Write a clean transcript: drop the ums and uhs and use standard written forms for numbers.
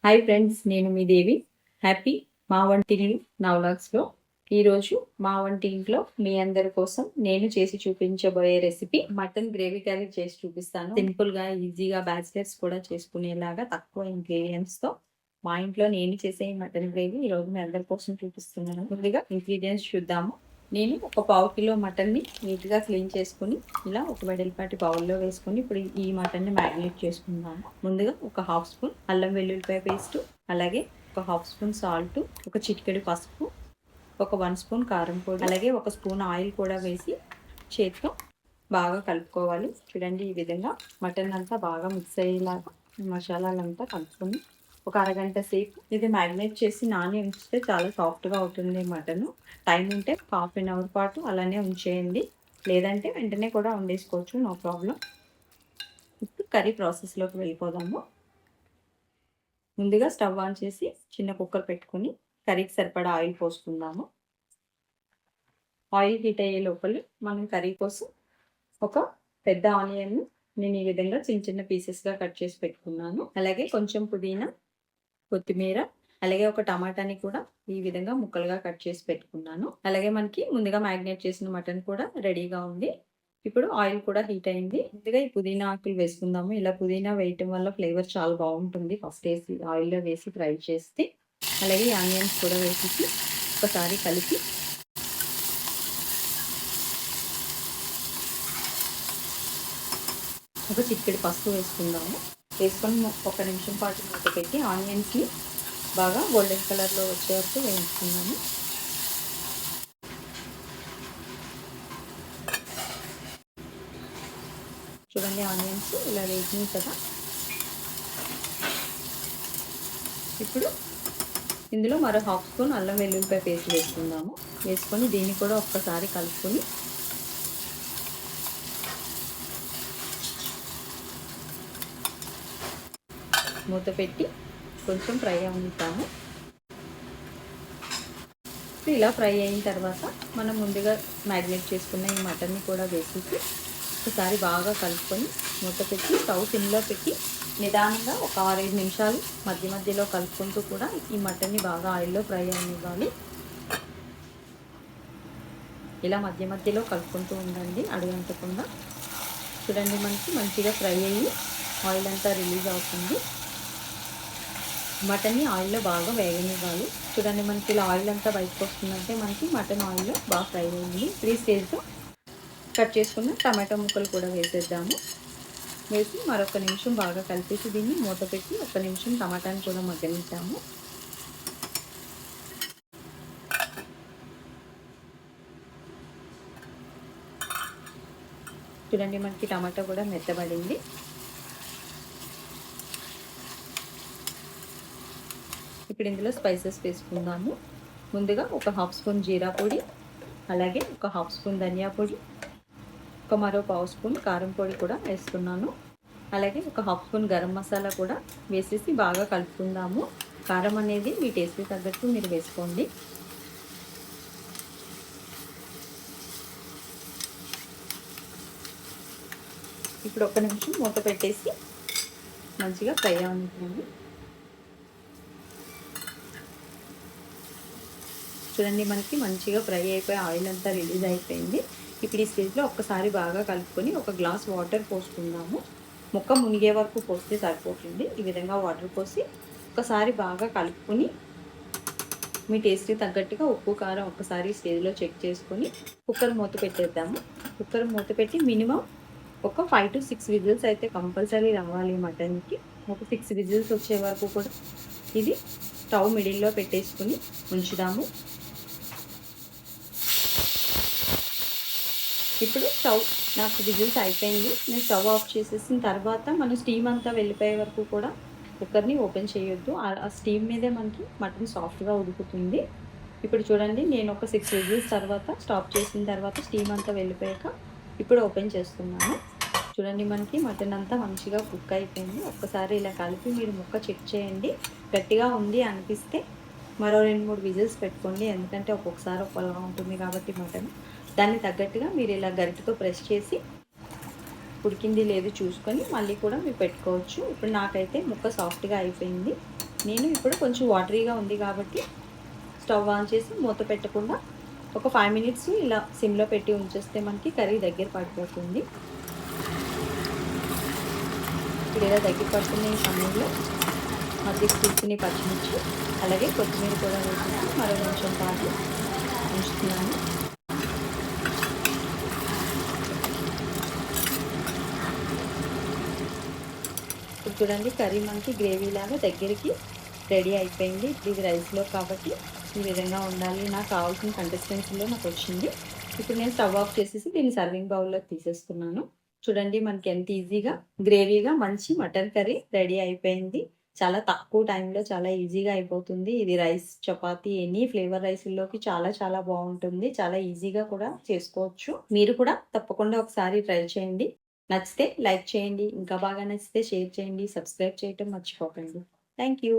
Hi friends, నేను మీ దేవి. Happy మా వంటిల్లు నా వ్లాగ్స్లో ఈరోజు మా వంటింట్లో మీ అందరి కోసం నేను చేసి చూపించబోయే రెసిపీ మటన్ గ్రేవీ కర్రీ చేసి చూపిస్తాను. సింపుల్గా ఈజీగా బ్యాచిలర్స్ కూడా చేసుకునేలాగా తక్కువ ఇంగ్రీడియంట్స్తో మా ఇంట్లో నేను చేసే మటన్ గ్రేవీ ఈరోజు మీ అందరి కోసం చూపిస్తున్నాను. ముందుగా ఇంగ్రీడియంట్స్ చూద్దాము. నేను ఒక పావు కిలో మటన్ని నీట్గా క్లీన్ చేసుకుని ఇలా ఒక వెడల్పాటి బౌల్లో వేసుకొని ఇప్పుడు ఈ మటన్ని మ్యారినేట్ చేసుకుందాము. ముందుగా ఒక హాఫ్ స్పూన్ అల్లం వెల్లుల్లిపాయ పేస్ట్, అలాగే ఒక హాఫ్ స్పూన్ సాల్ట్, ఒక చిటికెడు పసుపు, ఒక 1 స్పూన్ కారం పొడి, అలాగే ఒక స్పూన్ ఆయిల్ కూడా వేసి చేతితో బాగా కలుపుకోవాలి. చూడండి, ఈ విధంగా మటన్ అంతా బాగా మిక్స్ అయ్యేలాగా మసాలాలంతా కలుపుకొని ఒక అరగంట సేపు ఇది మ్యారినేట్ చేసి నాని ఉంచితే చాలా సాఫ్ట్గా అవుతుంది మటన్. టైం ఉంటే హాఫ్ అన్ అవర్ పాటు అలానే ఉంచేయండి, లేదంటే వెంటనే కూడా వండేసుకోవచ్చు, నో ప్రాబ్లం. ఇప్పుడు కర్రీ ప్రాసెస్లోకి వెళ్ళిపోదాము. ముందుగా స్టవ్ ఆన్ చేసి చిన్న కుక్కర్ పెట్టుకుని కర్రీకి సరిపడా ఆయిల్ పోసుకుందాము. ఆయిల్ హీట్ అయ్యే లోపల మనం కర్రీ కోసం ఒక పెద్ద ఆనియన్ నేను ఈ విధంగా చిన్న చిన్న పీసెస్గా కట్ చేసి పెట్టుకున్నాను. అలాగే కొంచెం పుదీనా, కొత్తిమీర, అలాగే ఒక టమాటాని కూడా ఈ విధంగా ముక్కలుగా కట్ చేసి పెట్టుకున్నాను. అలాగే మనకి ముందుగా మ్యారినేట్ చేసిన మటన్ కూడా రెడీగా ఉంది. ఇప్పుడు ఆయిల్ కూడా హీట్ అయింది. ముందుగా ఈ పుదీనా ఆకులు వేసుకుందాము. ఇలా పుదీనా వేయటం వల్ల ఫ్లేవర్ చాలా బాగుంటుంది. ఫస్ట్ వేసి ఆయిల్లో వేసి ఫ్రై చేస్తే, అలాగే ఆనియన్స్ కూడా వేసి ఒకసారి కలిపి ఒక చిటికెడు పసుపు వేసుకుందాము. వేసుకొని ఒక నిమిషం పాటు మూత పెట్టి ఆనియన్స్ని బాగా గోల్డెన్ కలర్లో వచ్చే వరకు వేయించుకున్నాము. చూడండి, ఆనియన్స్ ఇలా వేసినాయి కదా. ఇప్పుడు ఇందులో మరో హాఫ్ స్పూన్ అల్లం వెల్లుల్లిపాయ పేస్ట్ వేసుకుందాము. వేసుకొని దీన్ని కూడా ఒక్కసారి కలుపుకొని మూత పెట్టి కొంచెం ఫ్రై అవుతాము. ఇలా ఫ్రై అయిన తర్వాత మనం ముందుగా మ్యారినేట్ చేసుకున్న ఈ మటన్ని కూడా వేసేసి ఒకసారి బాగా కలుపుకొని మూత పెట్టి స్టవ్ సిమ్లో పెట్టి నిదానంగా ఒక 6-7 నిమిషాలు మధ్య మధ్యలో కలుపుకుంటూ కూడా ఈ మటన్ని బాగా ఆయిల్లో ఫ్రై అవ్వాలి. ఇలా మధ్య మధ్యలో కలుపుకుంటూ ఉండండి, అడుగంటకుండా. చూడండి, మనకి మంచిగా ఫ్రై అయ్యి ఆయిల్ అంతా రిలీజ్ అవుతుంది. మటన్ని ఆయిల్లో బాగా వేగనివ్వాలి. చూడండి, మనకి ఇలా ఆయిల్ అంతా బయటకు వస్తుందంటే మనకి మటన్ ఆయిల్లో బాగా ఫ్రై అయింది. 3 స్టేజ్లో కట్ చేసుకున్న టమాటో ముక్కలు కూడా వేసేద్దాము. వేసి మరొక నిమిషం బాగా కలిపేసి దీన్ని మూత పెట్టి 1 నిమిషం టమాటాని కూడా మగ్గనిద్దాము. చూడండి, మనకి టమాటా కూడా మెత్తబడింది. ఇప్పుడు ఇందులో స్పైసెస్ వేసుకుందాము. ముందుగా ఒక హాఫ్ స్పూన్ జీరా పొడి, అలాగే ఒక హాఫ్ స్పూన్ ధనియా పొడి, ఒక మరో పావు స్పూన్ కారం పొడి కూడా వేస్తున్నాను. అలాగే ఒక హాఫ్ స్పూన్ గరం మసాలా కూడా వేసేసి బాగా కలుపుకుందాము. కారం అనేది మీ టేస్ట్కి తగ్గట్టు మీరు వేసుకోండి. ఇప్పుడు 1 నిమిషం మూత పెట్టేసి మంచిగా ఫ్రై అవుతుంది. చూడండి, మనకి మంచిగా ఫ్రై అయిపోయి ఆయిల్ అంతా రిలీజ్ అయిపోయింది. ఇప్పుడు ఈ స్టేజ్లో ఒక్కసారి బాగా కలుపుకొని ఒక గ్లాస్ వాటర్ పోసుకుందాము. ముక్క మునిగే వరకు పోస్తే సరిపోతుంది. ఈ విధంగా వాటర్ పోసి ఒకసారి బాగా కలుపుకొని మీ టేస్ట్కి తగ్గట్టుగా ఉప్పు కారం ఒక్కసారి స్టేజ్లో చెక్ చేసుకొని కుక్కర్ మూత పెట్టేద్దాము. కుక్కర్ మూత పెట్టి మినిమం ఒక 5 to 6 విజిల్స్ అయితే కంపల్సరీ రావాలి మటన్కి. ఒక 6 విజిల్స్ వచ్చే వరకు కూడా ఇది స్టవ్ మిడిల్లో పెట్టేసుకుని ఉంచుదాము. ఇప్పుడు నాకు విజిల్స్ అయిపోయింది. నేను స్టవ్ ఆఫ్ చేసేసిన తర్వాత మనం స్టీమ్ అంతా వెళ్ళిపోయే వరకు కూడా కుక్కర్ని ఓపెన్ చేయొద్దు. ఆ స్టీమ్ మీదే మనకి మటన్ సాఫ్ట్గా ఉడుకుతుంది. ఇప్పుడు చూడండి, నేను ఒక 6 విజిల్స్ తర్వాత స్టాప్ చేసిన తర్వాత స్టీమ్ అంతా వెళ్ళిపోయాక ఇప్పుడు ఓపెన్ చేస్తున్నాను. చూడండి, మనకి మటన్ అంతా మంచిగా కుక్ అయిపోయింది. ఒక్కసారి ఇలా కలిపి మీరు ముక్క చెక్ చేయండి. గట్టిగా ఉంది అనిపిస్తే మరో 2-3 విజిల్స్ పెట్టుకోండి, ఎందుకంటే ఒక్కొక్కసారి ఒకలా ఉంటుంది కాబట్టి మటన్. దాన్ని తగ్గట్టుగా మీరు ఇలా గరిటెతో ప్రెస్ చేసి ఉడికింది లేదు చూసుకొని మళ్ళీ కూడా మీరు పెట్టుకోవచ్చు. ఇప్పుడు నాకైతే ముక్క సాఫ్ట్గా అయిపోయింది. నేను ఇప్పుడు కొంచెం వాటరీగా ఉంది కాబట్టి స్టవ్ ఆన్ చేసి మూత పెట్టకుండా ఒక 5 మినిట్స్ ఇలా సిమ్లో పెట్టి ఉంచేస్తే మనకి కర్రీ దగ్గర పడిపోతుంది. ఇప్పుడు ఇలా దగ్గర పడుతున్న ఈ సమయంలో మధ్యకి తీసుకుని పచ్చిమిర్చి అలాగే కొత్తిమీర కూడా వేసేసి మరో నిమిషం పాటు ఉంచుతున్నాను. ఇప్పుడు చూడండి కర్రీ మనకి గ్రేవీ లాగా దగ్గరికి రెడీ అయిపోయింది. ఇప్పుడు ఇది రైస్లో కాబట్టి ఈ విధంగా ఉండాలి. నాకు కావాల్సిన కన్సిస్టెన్సీలో నాకు వచ్చింది. ఇప్పుడు నేను స్టవ్ ఆఫ్ చేసేసి దీన్ని సర్వింగ్ బౌల్లోకి తీసేస్తున్నాను. చూడండి మనకి ఎంత ఈజీగా గ్రేవీగా మంచి మటన్ కర్రీ రెడీ అయిపోయింది. చాలా తక్కువ టైంలో చాలా ఈజీగా అయిపోతుంది. ఇది రైస్, చపాతీ ఎనీ ఫ్లేవర్ రైస్‌ల్లోకి చాలా చాలా బాగుంటుంది. చాలా ఈజీగా కూడా చేసుకోవచ్చు. మీరు కూడా తప్పకుండా ఒకసారి ట్రై చేయండి. నచ్చితే లైక్ చేయండి. ఇంకా బాగా నచ్చితే షేర్ చేయండి. సబ్స్క్రైబ్ చేయటం మర్చిపోకండి. Thank you.